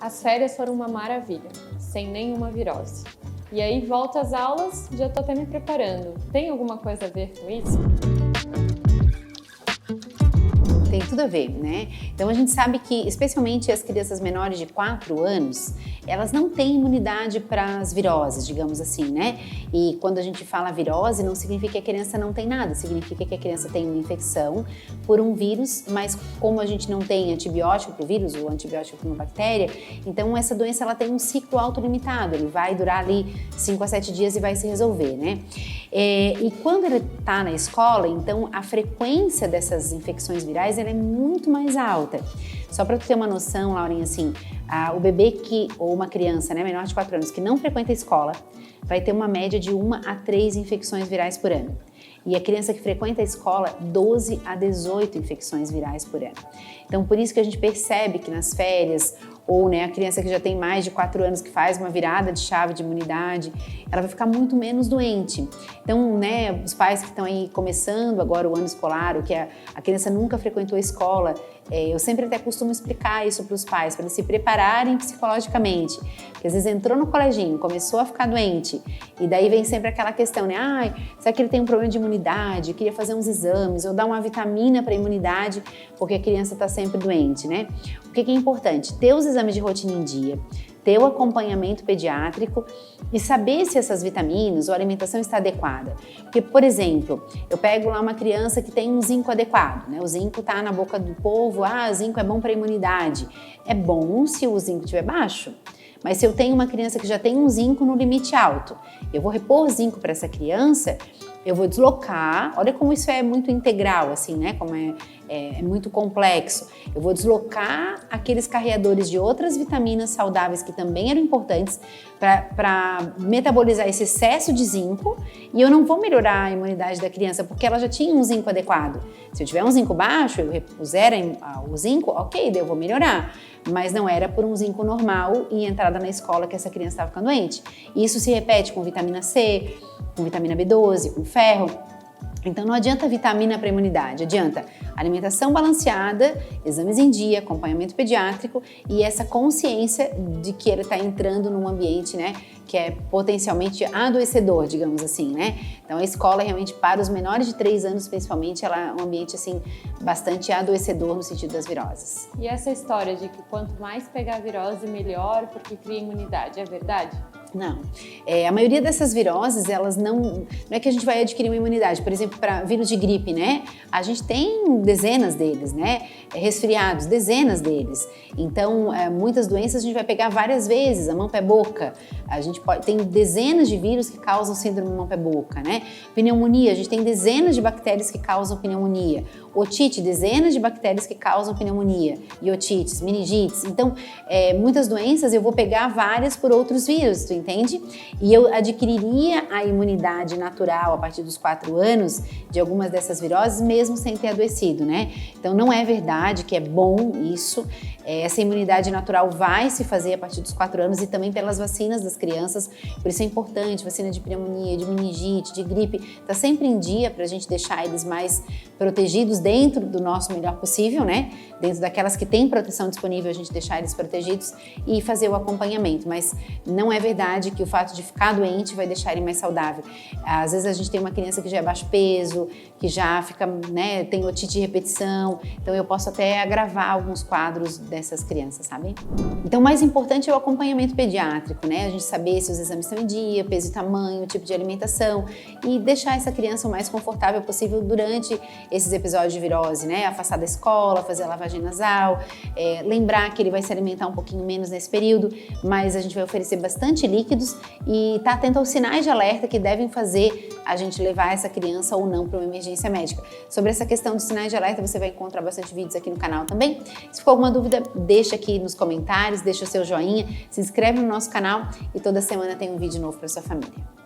As férias foram uma maravilha, sem nenhuma virose. E aí volta às aulas, já tô até me preparando. Tem alguma coisa a ver com isso? Tem tudo a ver, né? Então a gente sabe que, especialmente as crianças menores de 4 anos, elas não têm imunidade para as viroses, digamos assim, né? E quando a gente fala virose, não significa que a criança não tem nada, significa que a criança tem uma infecção por um vírus, mas como a gente não tem antibiótico para o vírus, ou antibiótico para uma bactéria, então essa doença ela tem um ciclo autolimitado, ele vai durar ali 5 a 7 dias e vai se resolver, né? E quando ele está na escola, então a frequência dessas infecções virais ela é muito mais alta. Só para tu ter uma noção, Laurinha, assim, o bebê ou uma criança, né, menor de 4 anos, que não frequenta a escola, vai ter uma média de 1 a 3 infecções virais por ano. E a criança que frequenta a escola, 12 a 18 infecções virais por ano. Então, por isso que a gente percebe que nas férias, ou né, a criança que já tem mais de 4 anos que faz uma virada de chave de imunidade, ela vai ficar muito menos doente. Então, né, os pais que estão aí começando agora o ano escolar, ou que a criança nunca frequentou a escola, eu sempre até costumo explicar isso para os pais, para eles se prepararem psicologicamente. Porque às vezes entrou no coleginho, começou a ficar doente, e daí vem sempre aquela questão, né? Ai, será que ele tem um problema de imunidade? Queria fazer uns exames, ou dar uma vitamina para a imunidade, porque a criança está sempre doente, né? O que é importante? Ter os exames de rotina em dia, ter o acompanhamento pediátrico e saber se essas vitaminas ou a alimentação está adequada. Porque, por exemplo, eu pego lá uma criança que tem um zinco adequado, né? O zinco está na boca do povo, o zinco é bom para a imunidade. É bom se o zinco estiver baixo. Mas se eu tenho uma criança que já tem um zinco no limite alto, eu vou repor zinco para essa criança, eu vou deslocar, olha como isso é muito integral, assim, né? Como é muito complexo. Eu vou deslocar aqueles carreadores de outras vitaminas saudáveis que também eram importantes para metabolizar esse excesso de zinco e eu não vou melhorar a imunidade da criança porque ela já tinha um zinco adequado. Se eu tiver um zinco baixo, eu repuser o zinco, ok, daí eu vou melhorar. Mas não era por um zinco normal e entrada na escola que essa criança estava ficando doente. E isso se repete com vitamina C, com vitamina B12, com ferro. Então não adianta vitamina para imunidade, adianta alimentação balanceada, exames em dia, acompanhamento pediátrico e essa consciência de que ele está entrando num ambiente, né, que é potencialmente adoecedor, digamos assim, né? Então a escola realmente para os menores de 3 anos, principalmente, ela é um ambiente assim bastante adoecedor no sentido das viroses. E essa história de que quanto mais pegar virose, melhor, porque cria imunidade, é verdade? Não. A maioria dessas viroses, elas não é que a gente vai adquirir uma imunidade. Por exemplo, para vírus de gripe, né? A gente tem dezenas deles, né? Resfriados, dezenas deles. Então, muitas doenças a gente vai pegar várias vezes, a mão, pé, boca. A gente tem dezenas de vírus que causam síndrome mão, pé, boca, né? Pneumonia, a gente tem dezenas de bactérias que causam pneumonia. Otite, dezenas de bactérias que causam pneumonia. E otites, meningites. Então, muitas doenças eu vou pegar várias por outros vírus, tu entende? E eu adquiriria a imunidade natural a partir dos 4 anos de algumas dessas viroses, mesmo sem ter adoecido, né? Então não é verdade que é bom isso. Essa imunidade natural vai se fazer a partir dos 4 anos e também pelas vacinas das crianças. Por isso é importante, vacina de pneumonia, de meningite, de gripe, tá sempre em dia para a gente deixar eles mais protegidos dentro do nosso melhor possível, né? Dentro daquelas que têm proteção disponível, a gente deixar eles protegidos e fazer o acompanhamento. Mas não é verdade que o fato de ficar doente vai deixar ele mais saudável. Às vezes a gente tem uma criança que já é baixo peso, que já fica, né, tem otite de repetição, então eu posso até agravar alguns quadros dessas crianças, sabe? Então o mais importante é o acompanhamento pediátrico, né? A gente saber se os exames estão em dia, peso e tamanho, tipo de alimentação e deixar essa criança o mais confortável possível durante esses episódios de virose, né? Afastar da escola, fazer a lavagem nasal, lembrar que ele vai se alimentar um pouquinho menos nesse período, mas a gente vai oferecer bastante líquidos e tá atento aos sinais de alerta que devem fazer a gente levar essa criança ou não para uma emergência médica. Sobre essa questão dos sinais de alerta, você vai encontrar bastante vídeos aqui no canal também. Se ficou alguma dúvida, deixa aqui nos comentários, deixa o seu joinha, se inscreve no nosso canal e toda semana tem um vídeo novo para sua família.